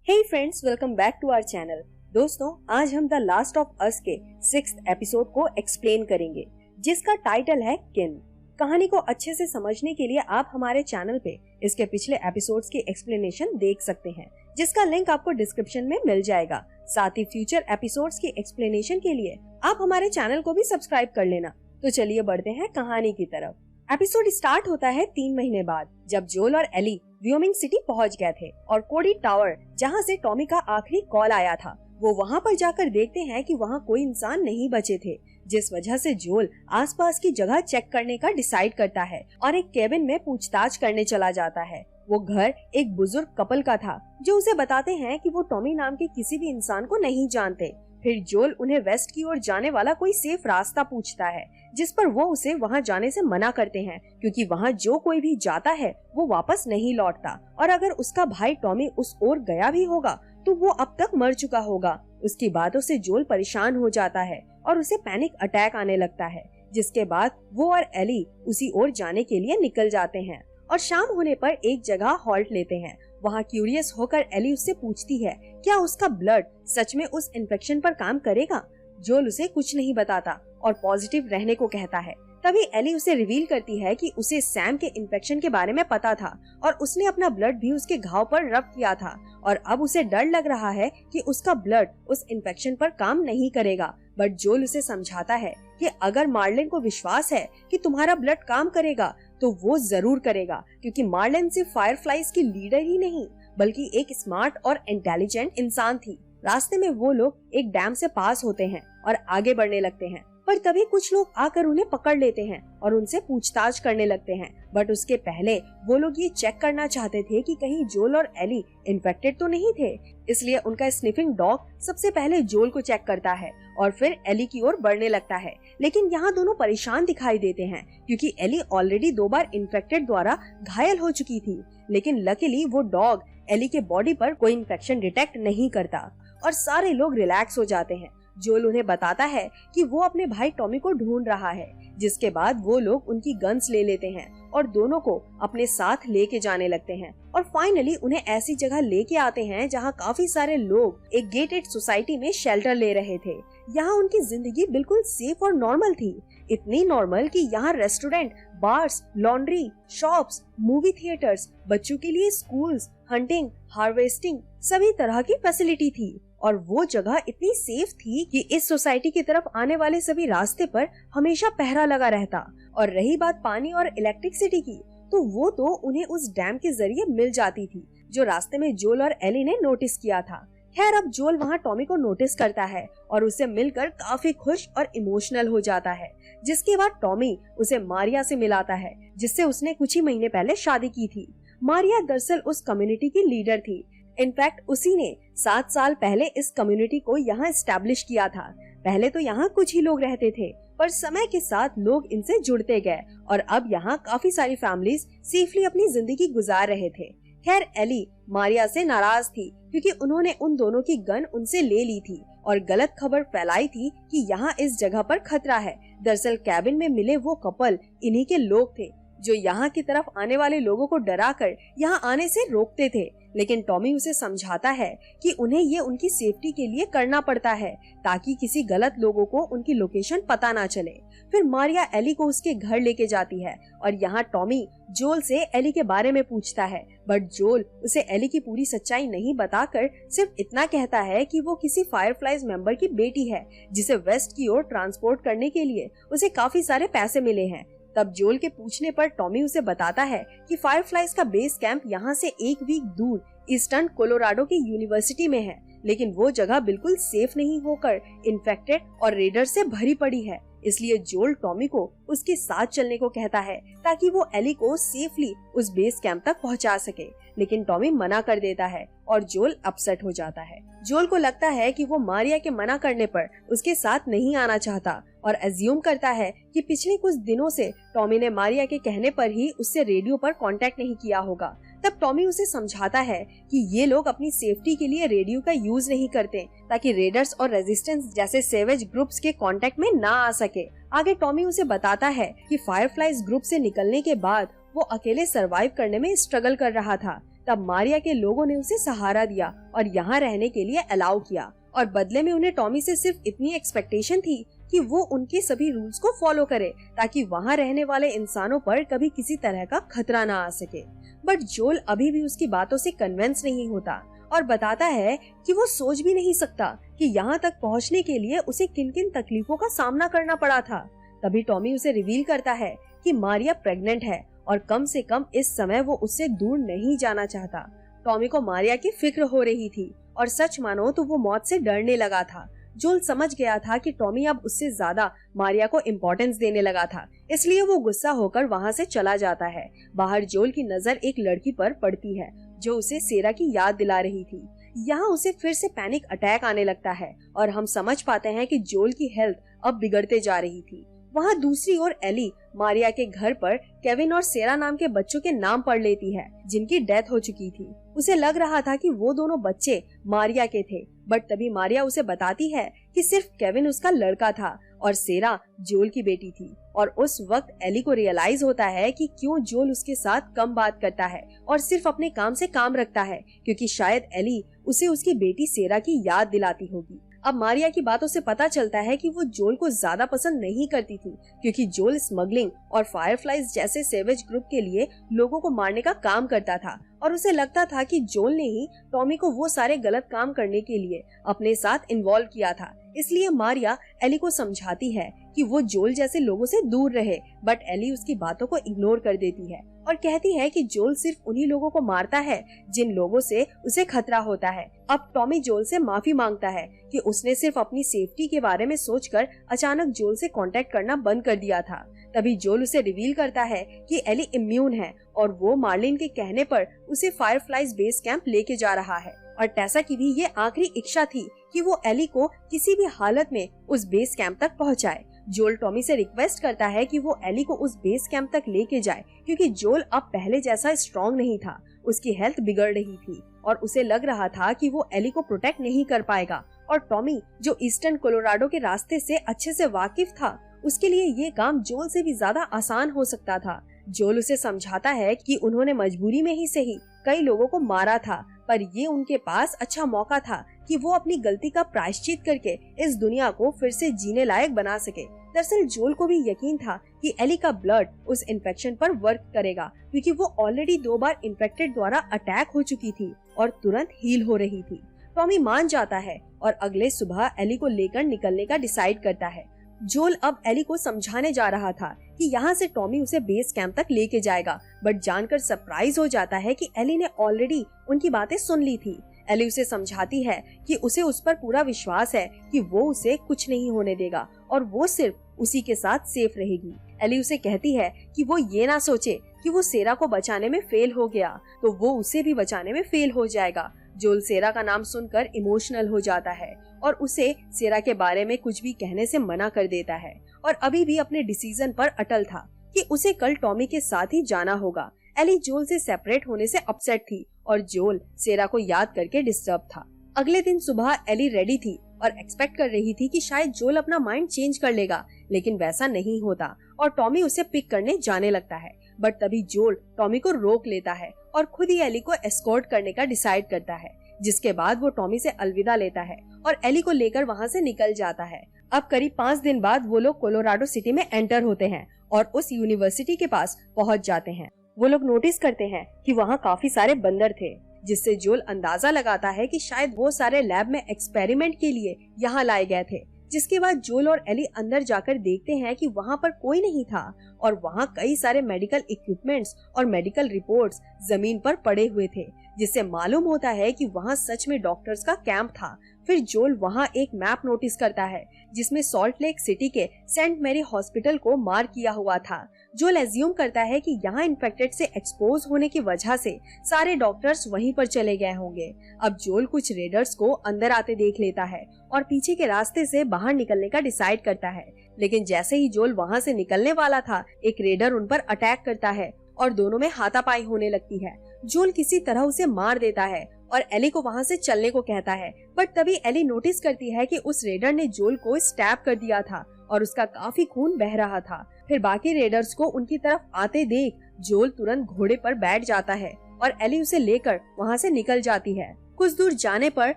Hey friends, welcome back to our channel. दोस्तों, आज हम द लास्ट ऑफ अस के 6th एपिसोड को एक्सप्लेन करेंगे, जिसका टाइटल है किन। कहानी को अच्छे से समझने के लिए आप हमारे चैनल पे इसके पिछले एपिसोड्स की एक्सप्लेनेशन देख सकते हैं, जिसका लिंक आपको डिस्क्रिप्शन में मिल जाएगा। साथ ही फ्यूचर एपिसोड्स की एक्सप्लेनेशन के लिए आप हमारे चैनल को भी सब्सक्राइब कर लेना। तो चलिए बढ़ते हैं कहानी की तरफ। एपिसोड स्टार्ट होता है 3 महीने बाद, जब जोल और एली व्योमिंग सिटी पहुंच गए थे और कोडी टावर, जहां से टॉमी का आखिरी कॉल आया था, वो वहां पर जाकर देखते हैं कि वहां कोई इंसान नहीं बचे थे, जिस वजह से जोल आसपास की जगह चेक करने का डिसाइड करता है और एक केबिन में पूछताछ करने चला जाता है। वो घर एक बुजुर्ग कपल का था, जो उसे बताते हैं कि वो टॉमी नाम के किसी भी इंसान को नहीं जानते। फिर जोल उन्हें वेस्ट की ओर जाने वाला कोई सेफ रास्ता पूछता है, जिस पर वो उसे वहां जाने से मना करते हैं, क्योंकि वहां जो कोई भी जाता है वो वापस नहीं लौटता, और अगर उसका भाई टॉमी उस ओर गया भी होगा तो वो अब तक मर चुका होगा। उसकी बातों से जोल परेशान हो जाता है और उसे पैनिक अटैक आने लगता है, जिसके बाद वो और एली उसी ओर जाने के लिए निकल जाते हैं और शाम होने पर एक जगह हॉल्ट लेते हैं। वहाँ क्यूरियस होकर एली उससे पूछती है क्या उसका ब्लड सच में उस इन्फेक्शन पर काम करेगा। जोल उसे कुछ नहीं बताता और पॉजिटिव रहने को कहता है। तभी एली उसे रिवील करती है कि उसे सैम के इन्फेक्शन के बारे में पता था और उसने अपना ब्लड भी उसके घाव पर रब किया था, और अब उसे डर लग रहा है कि उसका ब्लड उस इन्फेक्शन पर काम नहीं करेगा। बट जोल उसे समझाता है कि अगर मार्लिन को विश्वास है कि तुम्हारा ब्लड काम करेगा तो वो जरूर करेगा, क्योंकि मार्लिन सिर्फ फायरफ्लाइज की लीडर ही नहीं बल्कि एक स्मार्ट और इंटेलिजेंट इंसान थी। रास्ते में वो लोग एक डैम से पास होते हैं और आगे बढ़ने लगते हैं, पर तभी कुछ लोग आकर उन्हें पकड़ लेते हैं और उनसे पूछताछ करने लगते हैं। बट उसके पहले वो लोग ये चेक करना चाहते थे कि कहीं जोल और एली इन्फेक्टेड तो नहीं थे, इसलिए उनका स्निफिंग डॉग सबसे पहले जोल को चेक करता है और फिर एली की ओर बढ़ने लगता है। लेकिन यहाँ दोनों परेशान दिखाई देते हैं, क्योंकि एली ऑलरेडी 2 बार इन्फेक्टेड द्वारा घायल हो चुकी थी। लेकिन लकीली वो डॉग एली के बॉडी पर कोई इन्फेक्शन डिटेक्ट नहीं करता और सारे लोग रिलैक्स हो जाते हैं। जोल उन्हें बताता है कि वो अपने भाई टॉमी को ढूंढ रहा है, जिसके बाद वो लोग उनकी गन्स ले लेते हैं और दोनों को अपने साथ लेके जाने लगते हैं और फाइनली उन्हें ऐसी जगह लेके आते हैं जहां काफी सारे लोग एक गेटेड सोसाइटी में शेल्टर ले रहे थे। यहाँ उनकी जिंदगी बिल्कुल सेफ और नॉर्मल थी, इतनी नॉर्मल कि यहाँ restaurant, bars, laundry, shops, movie theatres, बच्चों के लिए स्कूल्स, हंटिंग, हार्वेस्टिंग, सभी तरह की फैसिलिटी थी। और वो जगह इतनी सेफ थी कि इस सोसाइटी की तरफ आने वाले सभी रास्ते पर हमेशा पहरा लगा रहता। और रही बात पानी और इलेक्ट्रिसिटी की, तो वो तो उन्हें उस डैम के जरिए मिल जाती थी, जो रास्ते में जोल और एली ने नोटिस किया था। खैर, अब जोल वहाँ टॉमी को नोटिस करता है और उससे मिलकर काफी खुश और इमोशनल हो जाता है, जिसके बाद टॉमी उसे मारिया से मिलाता है, जिससे उसने कुछ ही महीने पहले शादी की थी। मारिया दरअसल उस कम्युनिटी की लीडर थी। इनफैक्ट उसी ने 7 साल पहले इस कम्युनिटी को यहाँ एस्टेब्लिश किया था। पहले तो यहाँ कुछ ही लोग रहते थे, पर समय के साथ लोग इनसे जुड़ते गए और अब यहाँ काफी सारी फैमिलीज सेफली अपनी जिंदगी गुजार रहे थे। खैर, एली मारिया से नाराज थी, क्योंकि उन्होंने उन दोनों की गन उनसे ले ली थी और गलत खबर फैलाई थी कि यहाँ इस जगह पर खतरा है। दरअसल कैबिन में मिले वो कपल इन्हीं के लोग थे, जो यहाँ की तरफ आने वाले लोगों को डराकर यहाँ आने से रोकते थे। लेकिन टॉमी उसे समझाता है कि उन्हें ये उनकी सेफ्टी के लिए करना पड़ता है, ताकि किसी गलत लोगों को उनकी लोकेशन पता ना चले। फिर मारिया एली को उसके घर लेके जाती है और यहाँ टॉमी जोल से एली के बारे में पूछता है, बट जोल उसे एली की पूरी सच्चाई नहीं बताकर सिर्फ इतना कहता है कि वो किसी फायरफ्लाइज मेंबर की बेटी है, जिसे वेस्ट की ओर ट्रांसपोर्ट करने के लिए उसे काफी सारे पैसे मिले हैं। तब जोल के पूछने पर टॉमी उसे बताता है कि फायरफ्लाइज का बेस कैंप यहाँ से 1 वीक दूर ईस्टर्न कोलोराडो की यूनिवर्सिटी में है, लेकिन वो जगह बिल्कुल सेफ नहीं होकर इन्फेक्टेड और रेडर से भरी पड़ी है। इसलिए जोल टॉमी को उसके साथ चलने को कहता है, ताकि वो एली को सेफली उस बेस कैंप तक पहुंचा सके। लेकिन टॉमी मना कर देता है और जोल अपसेट हो जाता है। जोल को लगता है कि वो मारिया के मना करने पर उसके साथ नहीं आना चाहता और अज्यूम करता है कि पिछले कुछ दिनों से टॉमी ने मारिया के कहने पर ही उससे रेडियो पर कांटेक्ट नहीं किया होगा। तब टॉमी उसे समझाता है कि ये लोग अपनी सेफ्टी के लिए रेडियो का यूज नहीं करते, ताकि रेडर्स और रेजिस्टेंस जैसे सेवेज ग्रुप्स के कांटेक्ट में ना आ सके। आगे टॉमी उसे बताता है कि फायरफ्लाइज ग्रुप से निकलने के बाद वो अकेले सरवाइव करने में स्ट्रगल कर रहा था, तब मारिया के लोगों ने उसे सहारा दिया और यहाँ रहने के लिए अलाउ किया, और बदले में उन्हें टॉमी से सिर्फ इतनी एक्सपेक्टेशन थी कि वो उनके सभी रूल्स को फॉलो करे ताकि वहाँ रहने वाले इंसानों पर कभी किसी तरह का खतरा ना आ सके। बट जोल अभी भी उसकी बातों से कन्विंस नहीं होता और बताता है कि वो सोच भी नहीं सकता कि यहाँ तक पहुँचने के लिए उसे किन किन तकलीफों का सामना करना पड़ा था। तभी टॉमी उसे रिवील करता है कि मारिया प्रेग्नेंट है और कम से कम इस समय वो उससे दूर नहीं जाना चाहता। टॉमी को मारिया की फिक्र हो रही थी और सच मानो तो वो मौत से डरने लगा था। जोल समझ गया था कि टॉमी अब उससे ज्यादा मारिया को इम्पोर्टेंस देने लगा था, इसलिए वो गुस्सा होकर वहाँ से चला जाता है। बाहर जोल की नजर एक लड़की पर पड़ती है जो उसे सेरा की याद दिला रही थी। यहाँ उसे फिर से पैनिक अटैक आने लगता है और हम समझ पाते हैं कि जोल की हेल्थ अब बिगड़ते जा रही थी। वहाँ दूसरी ओर एली मारिया के घर पर केविन और सेरा नाम के बच्चों के नाम पढ़ लेती है जिनकी डेथ हो चुकी थी। उसे लग रहा था कि वो दोनों बच्चे मारिया के थे, बट तभी मारिया उसे बताती है कि सिर्फ केविन उसका लड़का था और सेरा जोल की बेटी थी। और उस वक्त एली को रियलाइज होता है कि क्यों जोल उसके साथ कम बात करता है और सिर्फ अपने काम से काम रखता है, क्योंकि शायद एली उसे उसकी बेटी सेरा की याद दिलाती होगी। अब मारिया की बातों से पता चलता है कि वो जोल को ज्यादा पसंद नहीं करती थी, क्योंकि जोल स्मगलिंग और फायरफ्लाइज जैसे सेवेज ग्रुप के लिए लोगों को मारने का काम करता था और उसे लगता था कि जोल ने ही टॉमी को वो सारे गलत काम करने के लिए अपने साथ इन्वॉल्व किया था। इसलिए मारिया एली को समझाती है कि वो जोल जैसे लोगों से दूर रहे, बट एली उसकी बातों को इग्नोर कर देती है और कहती है कि जोल सिर्फ उन्हीं लोगों को मारता है जिन लोगों से उसे खतरा होता है। अब टॉमी जोल से माफी मांगता है कि उसने सिर्फ अपनी सेफ्टी के बारे में सोचकर अचानक जोल से कांटेक्ट करना बंद कर दिया था। तभी जोल उसे रिवील करता है कि एली इम्यून है और वो मार्लिन के कहने पर उसे फायरफ्लाइज बेस कैंप लेके जा रहा है। और टेसा की भी ये आखिरी इच्छा थी कि वो एली को किसी भी हालत में उस बेस कैंप तक पहुंचाए। जोल टॉमी से रिक्वेस्ट करता है कि वो एली को उस बेस कैंप तक लेके जाए, क्योंकि जोल अब पहले जैसा स्ट्रॉन्ग नहीं था, उसकी हेल्थ बिगड़ रही थी और उसे लग रहा था कि वो एली को प्रोटेक्ट नहीं कर पाएगा। और टॉमी जो ईस्टर्न कोलोराडो के रास्ते से अच्छे से वाकिफ था, उसके लिए ये काम जोल से भी ज्यादा आसान हो सकता था। जोल उसे समझाता है कि उन्होंने मजबूरी में ही सही कई लोगों को मारा था, पर ये उनके पास अच्छा मौका था कि वो अपनी गलती का प्रायश्चित करके इस दुनिया को फिर से जीने लायक बना सके। दरअसल जोल को भी यकीन था कि एली का ब्लड उस इन्फेक्शन पर वर्क करेगा, क्योंकि वो ऑलरेडी 2 बार इन्फेक्टेड द्वारा अटैक हो चुकी थी और तुरंत हील हो रही थी। टॉमी मान जाता है और अगले सुबह एली को लेकर निकलने का डिसाइड करता है। जोल अब एली को समझाने जा रहा था कि यहाँ से टॉमी उसे बेस कैंप तक लेके जाएगा, बट जानकर सरप्राइज हो जाता है कि एली ने ऑलरेडी उनकी बातें सुन ली थी। एली उसे समझाती है कि उसे उस पर पूरा विश्वास है कि वो उसे कुछ नहीं होने देगा और वो सिर्फ उसी के साथ सेफ रहेगी। एली उसे कहती है कि वो ये ना सोचे कि वो सेरा को बचाने में फेल हो गया तो वो उसे भी बचाने में फेल हो जाएगा। जोल सेरा का नाम सुनकर इमोशनल हो जाता है और उसे सेरा के बारे में कुछ भी कहने से मना कर देता है और अभी भी अपने डिसीजन पर अटल था कि उसे कल टॉमी के साथ ही जाना होगा। एली जोल से सेपरेट होने से अपसेट थी और जोल सेरा को याद करके डिस्टर्ब था। अगले दिन सुबह एली रेडी थी और एक्सपेक्ट कर रही थी कि शायद जोल अपना माइंड चेंज कर लेगा, लेकिन वैसा नहीं होता और टॉमी उसे पिक करने जाने लगता है। बट तभी जोल टॉमी को रोक लेता है और खुद ही एली को एस्कॉर्ट करने का डिसाइड करता है, जिसके बाद वो टॉमी से अलविदा लेता है और एली को लेकर वहाँ से निकल जाता है। अब करीब 5 दिन बाद वो लोग कोलोराडो सिटी में एंटर होते हैं और उस यूनिवर्सिटी के पास पहुँच जाते हैं। वो लोग नोटिस करते हैं कि वहाँ काफी सारे बंदर थे, जिससे जोल अंदाजा लगाता है कि शायद वो सारे लैब में एक्सपेरिमेंट के लिए यहाँ लाए गए थे। जिसके बाद जोल और एली अंदर जाकर देखते हैं कि वहाँ पर कोई नहीं था और वहाँ कई सारे मेडिकल इक्विपमेंट्स और मेडिकल रिपोर्ट्स जमीन पर पड़े हुए थे, जिससे मालूम होता है कि वहाँ सच में डॉक्टर्स का कैंप था। फिर जोल वहाँ एक मैप नोटिस करता है जिसमें सॉल्ट लेक सिटी के सेंट मैरी हॉस्पिटल को मार्क किया हुआ था। जोल एज्यूम करता है कि यहाँ इन्फेक्टेड से एक्सपोज होने की वजह से सारे डॉक्टर्स वहीं पर चले गए होंगे। अब जोल कुछ रेडर्स को अंदर आते देख लेता है और पीछे के रास्ते से बाहर निकलने का डिसाइड करता है, लेकिन जैसे ही जोल वहाँ से निकलने वाला था, एक रेडर उन पर अटैक करता है और दोनों में हाथापाई होने लगती है। जोल किसी तरह उसे मार देता है और एली को वहाँ से चलने को कहता है, बट तभी एली नोटिस करती है कि उस रेडर ने जोल को स्टैब कर दिया था और उसका काफी खून बह रहा था। फिर बाकी रेडर्स को उनकी तरफ आते देख जोल तुरंत घोड़े पर बैठ जाता है और एली उसे लेकर वहाँ से निकल जाती है। कुछ दूर जाने पर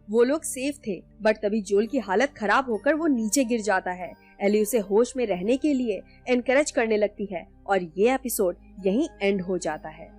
वो लोग सेफ थे, बट तभी जोल की हालत खराब होकर वो नीचे गिर जाता है। एली उसे होश में रहने के लिए एनकरेज करने लगती है और ये एपिसोड यहीं एंड हो जाता है।